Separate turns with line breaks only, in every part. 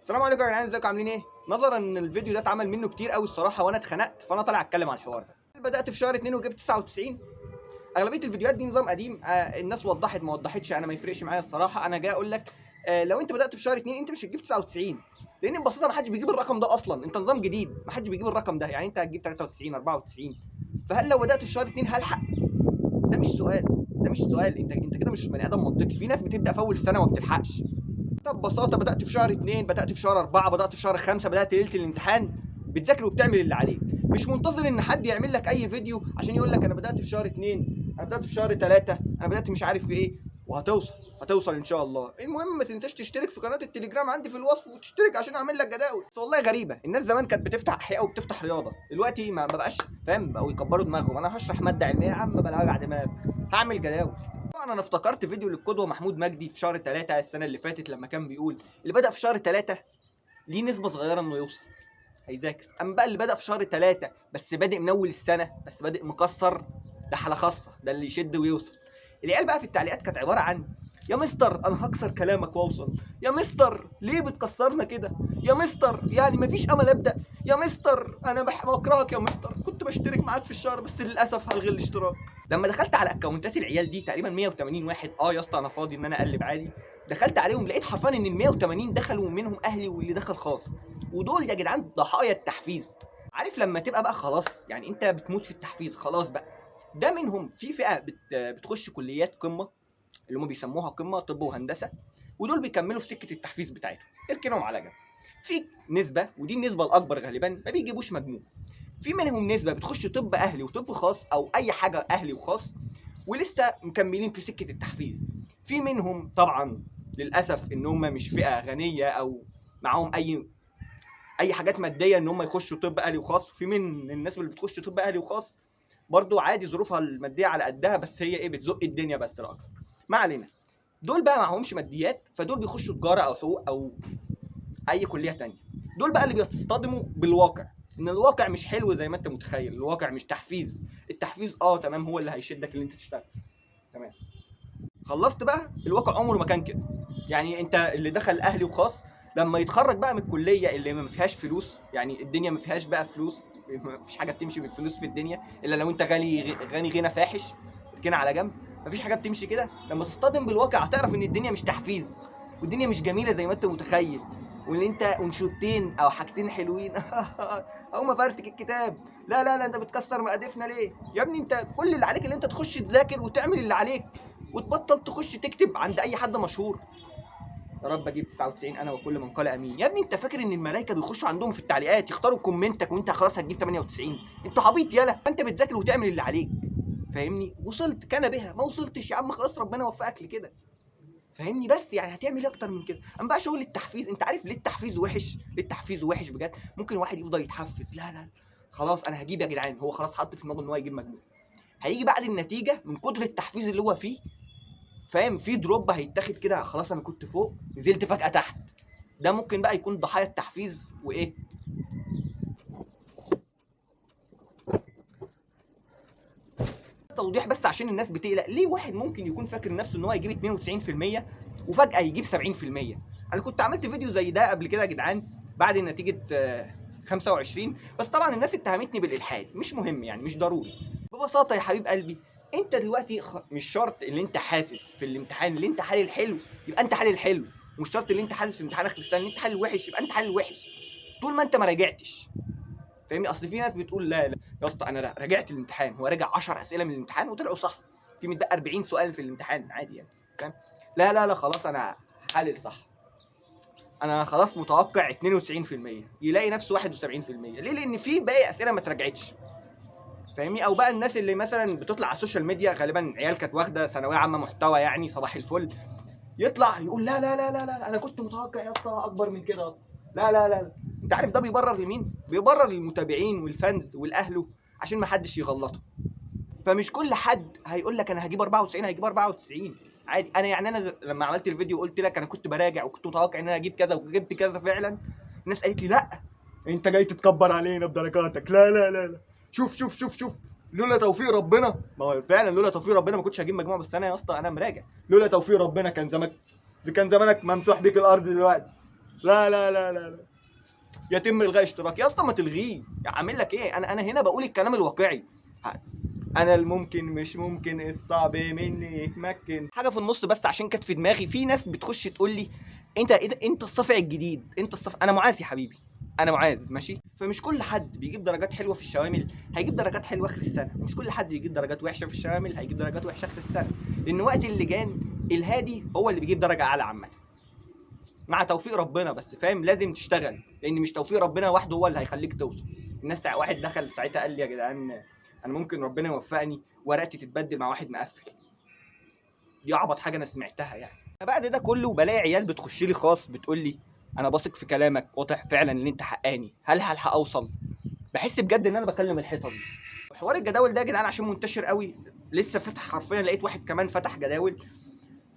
السلام عليكم يا جدعان، ازيكم عاملين ايه؟ نظرا ان الفيديو ده اتعمل منه كتير قوي الصراحه وانا اتخنقت، فانا طالع اتكلم عن الحوار ده. بدات في شهر 2 وجبت 99. اغلبيه الفيديوهات دي نظام قديم، الناس وضحت ما وضحتش، انا ما يفرقش معايا الصراحه. انا جاي اقول لك لو انت بدات في شهر 2 انت مش هتجيب 99، لان ببساطه ما حدش بيجيب الرقم ده اصلا. انت نظام جديد، ما حدش بيجيب الرقم ده، يعني انت هتجيب 93 94. فهل لو بدات في شهر 2 هلحق؟ ده مش سؤال، ده مش سؤال. انت كده مش بني ادم منطقي. في ناس بتبدا في اول السنه وما بتلحقش. طب ببساطة بدأت في شهر 2، بدأت في شهر 4، بدأت في شهر 5، بدأت ليلة الامتحان، بتذاكر وبتعمل اللي عليك. مش منتظر ان حد يعمل لك اي فيديو عشان يقول لك انا بدأت في شهر 2، انا بدأت في شهر 3، انا بدأت مش عارف في ايه. وهتوصل ان شاء الله. المهم ما تنساش تشترك في قناة التليجرام عندي في الوصف، وتشترك عشان اعمل لك جداول. بس والله غريبة، الناس زمان كانت بتفتح احياء وبتفتح رياضة، دلوقتي ما بقاش فاهم، بقوا يكبروا دماغهم. انا هشرح مادة علمية يا عم بلا وجع دماغ، هعمل جداول. طبعا انا افتكرت فيديو للقدوه محمود مجدي في شهر 3 السنه اللي فاتت، لما كان بيقول اللي بدأ في شهر 3 ليه نسبه صغيره انه يوصل، هيذاكر. اما بقى اللي بدأ في شهر 3 بس بادئ من اول السنه، بس بادئ مكسر، ده حاله خاصه، ده اللي يشد ويوصل. العيال بقى في التعليقات كانت عباره عن يا مستر انا هكسر كلامك واوصل، يا مستر ليه بتكسرنا كده، يا مستر يعني مفيش امل ابدا، يا مستر انا بكرهك، يا مستر كنت بشترك معاك في الشهر بس للاسف هلغي الاشتراك. لما دخلت على اكونتات العيال دي تقريبا 180 واحد، يا اسطى انا فاضي ان انا اقلب عادي، دخلت عليهم لقيت حرفيا ان ال 180 دخلوا منهم اهلي واللي دخل خاص، ودول يا جدعان ضحايا التحفيز. عارف لما تبقى بقى خلاص، يعني انت بتموت في التحفيز خلاص بقى. ده منهم في فئه بتخش كليات قمه، اللي هم بيسموها قمه، طب وهندسه، ودول بيكملوا في سكه التحفيز بتاعتهم، اركنهم على جنب. في نسبه، ودي النسبه الاكبر غالبا، ما بيجيبوش مجموع. في منهم نسبه بتخش طب اهلي وطب خاص او اي حاجه اهلي وخاص، ولسه مكملين في سكه التحفيز. في منهم طبعا للاسف ان هم مش فئه غنيه او معاهم اي حاجات ماديه ان هم يخشوا طب اهلي وخاص. في من الناس اللي بتخش طب اهلي وخاص برضو عادي ظروفها الماديه على قدها، بس هي ايه، بتزق الدنيا بس لا اكثر. ما علينا. دول بقى معهمش ماديات، فدول بيخشوا تجاره او حقوق او اي كليه تانية. دول بقى اللي بيصطدموا بالواقع، ان الواقع مش حلو زي ما انت متخيل، الواقع مش تحفيز. التحفيز تمام هو اللي هيشدك اللي انت تشتغل تمام. خلصت بقى، الواقع عمره ما كان كده. يعني انت اللي دخل اهلي وخاص لما يتخرج بقى من الكليه اللي ما فيهاش فلوس، يعني الدنيا ما فيهاش بقى فلوس، ما فيش حاجه بتمشي بالفلوس في الدنيا الا لو انت غني غنى فاحش، كده على جنب. ما فيش حاجه بتمشي كده. لما تصطدم بالواقع هتعرف ان الدنيا مش تحفيز، والدنيا مش جميله زي ما انت متخيل، وان انت انشودتين او حاجتين حلوين او ما فرتك الكتاب. لا لا لا، انت بتكسر مقادفنا ليه يا ابني؟ انت كل اللي عليك ان انت تخش تذاكر وتعمل اللي عليك، وتبطل تخش تكتب عند اي حد مشهور يا رب اجيب 99 انا وكل من قال امين. يا ابني انت فاكر ان الملائكه بيخشوا عندهم في التعليقات يختاروا كومنتك وانت خلاص هتجيب 98؟ انت عبيط يالا، انت بتذاكر وتعمل اللي عليك. فاهمني؟ وصلت كان بها، ما وصلتش يا عم خلاص ربنا وفقك لكده. فاهمني؟ بس يعني هتعمل ايه اكتر من كده؟ اما بقى شغل التحفيز، انت عارف ليه التحفيز وحش؟ ليه التحفيز وحش بجد؟ ممكن واحد يفضل يتحفز، لا لا خلاص انا هجيب يا جدعان، هو خلاص حط في دماغه ان هو يجيب مجموع، هيجي بعد النتيجه من كتر التحفيز اللي هو فيه، فاهم، في دروب هيتاخد كده، خلاص انا كنت فوق نزلت فجاه تحت. ده ممكن بقى يكون ضحايا التحفيز وايه. توضيح بس عشان الناس بتقلق، ليه واحد ممكن يكون فاكر نفسه ان هو هيجيب 92% وفجاه يجيب 70%؟ انا كنت عملت فيديو زي ده قبل كده يا جدعان بعد نتيجه 25، بس طبعا الناس اتهمتني بالالحاد، مش مهم يعني مش ضروري. ببساطه يا حبيب قلبي، انت دلوقتي مش شرط اللي انت حاسس في الامتحان اللي انت حالل حلو يبقى انت حالل حلو، ومش شرط اللي انت حاسس في امتحان اخر السنه اللي انت حالل وحش يبقى انت حالل وحش، طول ما انت ما راجعتش. فاهمني؟ اصل في ناس بتقول لا لا يا اسطى انا راجعت الامتحان، هو راجع 10 اسئله من الامتحان وطلعوا صح، في متبقى 40 سؤال في الامتحان عادي يعني، فاهم؟ لا لا لا خلاص انا حالل صح، انا خلاص متوقع 92%، يلاقي نفسه 71%. ليه؟ لان في باقي اسئله ما اتراجعتش. فاهمني؟ او بقى الناس اللي مثلا بتطلع على السوشيال ميديا، غالبا عيال كانت واخده ثانويه عامه محتوى يعني صباح الفل، يطلع يقول لا لا لا لا لا انا كنت متوقع يا اسطى اكبر من كده اصلا. لا لا لا، انت عارف ده بيبرر لمين؟ بيبرر للمتابعين والفانز والاهله عشان ما حدش يغلطه. فمش كل حد هيقول لك انا هجيب 94 هيجيب 94 عادي. انا يعني انا لما عملت الفيديو قلت لك انا كنت براجع وكنت متوقع ان انا هجيب كذا وجبت كذا فعلا، الناس قالت لي لا انت جاي تتكبر علينا بدرجاتك، لا لا لا لا، شوف لولا توفيق ربنا، ما هو فعلا لولا توفيق ربنا ما كنتش هجيب مجموعه، بس انا يا اسطى انا مراجع، لولا توفيق ربنا كان زمانك ممسوح بيك الارض دلوقتي. لا لا لا لا لا، يتم الغاء اشتراك يا اسطى. ما تلغيه، اعمل لك ايه؟ انا هنا بقول الكلام الواقعي. انا الممكن مش ممكن، الصعب مني يتمكن، حاجه في النص بس عشان كانت في دماغي. في ناس بتخش تقول لي انت ايه ده، انت الصافع الجديد، انت الصافع. انا معاذ يا حبيبي، انا معاذ ماشي. فمش كل حد بيجيب درجات حلوه في الشوامل هيجيب درجات حلوه اخر السنه، مش كل حد بيجيب درجات وحشه في الشوامل هيجيب درجات وحشه اخر السنه. لان وقت اللجان الهادي هو اللي بيجيب درجه اعلى عامه، مع توفيق ربنا بس، فاهم؟ لازم تشتغل، لان مش توفيق ربنا وحده هو اللي هيخليك توصل. الناس واحد دخل ساعتها قال لي يا جدعان انا ممكن ربنا يوفقني ورقتي تتبدل مع واحد مقفل. دي اعبط حاجه انا سمعتها يعني. بعد ده كله بلاقي عيال بتخش لي خاص بتقول لي انا بثق في كلامك، واضح فعلا ان انت حقاني، هل هلحق اوصل؟ بحس بجد ان انا بكلم الحيطه دي. حوار الجداول ده يا جدعان عشان منتشر قوي، لسه فاتح حرفيا لقيت واحد كمان فتح جداول.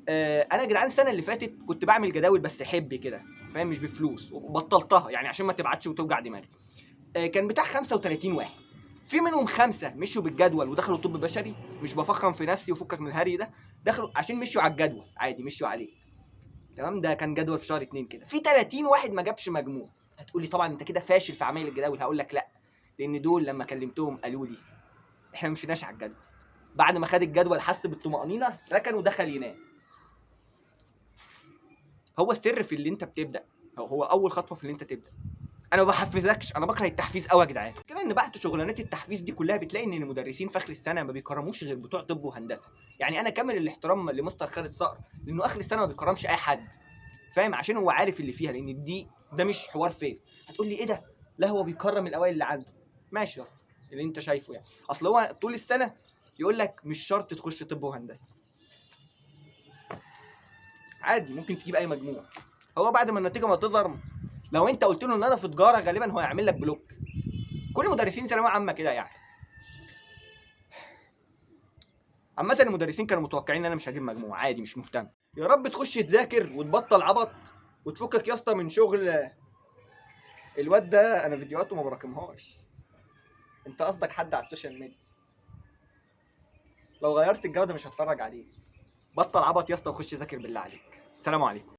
انا يا جدعان السنه اللي فاتت كنت بعمل جداول بس حبي كده، فاهم؟ مش بفلوس، وبطلتها يعني عشان ما تبعتش وتوجع دماغي. كان بتاع 35 واحد، في منهم 5 مشوا بالجدول ودخلوا طب بشري. مش بفخم في نفسي وفكك من الهري ده، دخلوا عشان مشوا على الجدول عادي، مشوا عليه تمام. ده كان جدول في شهر 2 كده. في 30 واحد ما جابش مجموع. هتقولي طبعا انت كده فاشل في عمايل الجداول، هقول لك لا، لان دول لما كلمتهم قالوا لي احنا ما مشيناش على الجدول. بعد ما خد الجدول حس بالطمأنينة ركن ودخل ينام. هو السر في اللي انت بتبدا، هو اول خطوه في اللي انت تبدا. انا ما بحفزكش، انا بكره التحفيز قوي يا جدعان. كده ان بعد شغلانات التحفيز دي كلها بتلاقي ان المدرسين في اخر السنه ما بيكرموش غير بتوع طب وهندسه. يعني انا كامل الاحترام لمستر خالد صقر، لانه اخر السنه ما بيكرمش اي حد، فاهم؟ عشان هو عارف اللي فيها، لان ده مش حوار فين. هتقول لي ايه ده؟ لا هو بيكرم الاوائل اللي عنده. ماشي يا اسطى اللي انت شايفه يعني، اصل هو طول السنه يقول لك مش شرط تخش طب وهندسه، عادي ممكن تجيب اي مجموع. هو بعد ما النتيجه ما تظهر، لو انت قلت له ان انا في تجاره غالبا هو هيعمل لك بلوك. كل مدرسين ثانويه عامه كده يعني. عامه المدرسين كانوا متوقعين ان انا مش هجيب مجموع، عادي مش مهتم. يا رب تخش تذاكر وتبطل عبط وتفكك يا اسطى من شغل الواد ده. انا فيديوهاته ما براكمهاش. انت قصدك حد على السوشيال ميديا، لو غيرت الجوده مش هتفرج عليه. بطل عبط يا اسطى وخش ذاكر بالله عليك. السلام عليكم.